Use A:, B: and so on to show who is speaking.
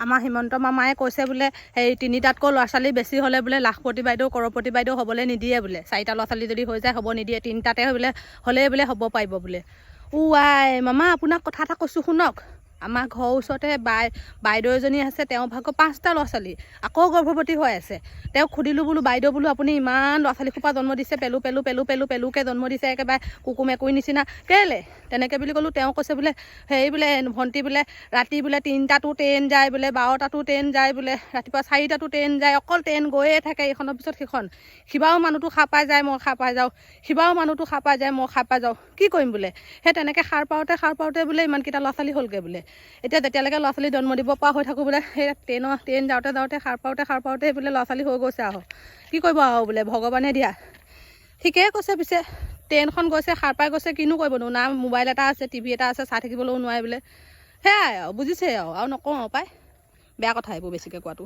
A: আমাৰ হিমন্ত মামায়ে কৈছে বোলে সেই 3টাতকৈ ল'ৰা ছোৱালী বেছি হ'লে বোলে লাখপতি বাইদেউ কৰপতি বাইদেউ হ'বলৈ নিদিয়ে বোলে 4টা ল'ৰা ছোৱালী যদি হৈ যায় হ'ব নিদিয়ে 3টাতে বোলে হ'লেই বোলে হ'ব পাৰিব বোলে আই মামা আপোনাক কথা এটা কৈছোঁ শুনক আমাৰ ঘৰৰ ওচৰতে বাইদেউ এজনী আছে তেওঁ ভাগৰ 5টা ল'ৰা ছোৱালী আকৌ গৰ্ভৱতী হৈ আছে তেওঁক সুধিলোঁ বোলো বাইদেউ বোলো আপুনি ইমান ল'ৰা ছোৱালী সোপা জন্ম দিছে পেলুকৈ জন্ম দিছে একেবাৰে কুকু মেকুৰী নিচিনা কেলে তেনেকৈ বুলি ক'লোঁ তেওঁ কৈছে বোলে হেৰি বোলে ভণ্টি বোলে ৰাতি বোলে 3টাতো ট্ৰেইন যায় বোলে 12টাতো ট্ৰেইন যায় বোলে ৰাতিপুৱা 4টাতো ট্ৰেইন যায় অকল ট্ৰেইন গৈয়ে থাকে এইখনৰ পিছত সেইখন সিবাও মানুহটো সাৰ পাই যায় মই সাৰ পাই যাওঁ সিবাও মানুহটো সাৰ পাই যায় মই সাৰ পাই যাওঁ কি কৰিম বোলে সেই তেনেকৈ সাৰ পাওঁতে বোলে ইমানকেইটা ল'ৰা ছোৱালী হ'লগৈ বোলে এতিয়া যেতিয়ালৈকে ল'ৰা ছোৱালী জন্ম দিব পৰা হৈ থাকোঁ বোলে সেই ট্ৰেইন যাওঁতে সাৰ পাওঁতে বোলে ল'ৰা ছোৱালী হৈ গৈছে আৰু কি কৰিব আৰু বোলে ভগৱানে দিয়া ঠিকেই কৈছে পিছে ট্ৰেইনখন গৈছে সাৰ পাই গৈছে কিনো কৰিবনো না মোবাইল এটা আছে টিভি এটা আছে চাই থাকিবলৈও নোৱাৰে বোলে সেয়াই আৰু বুজিছে আৰু নকওঁ পাই বেয়া কথা এইবোৰ বেছিকৈ কোৱাটো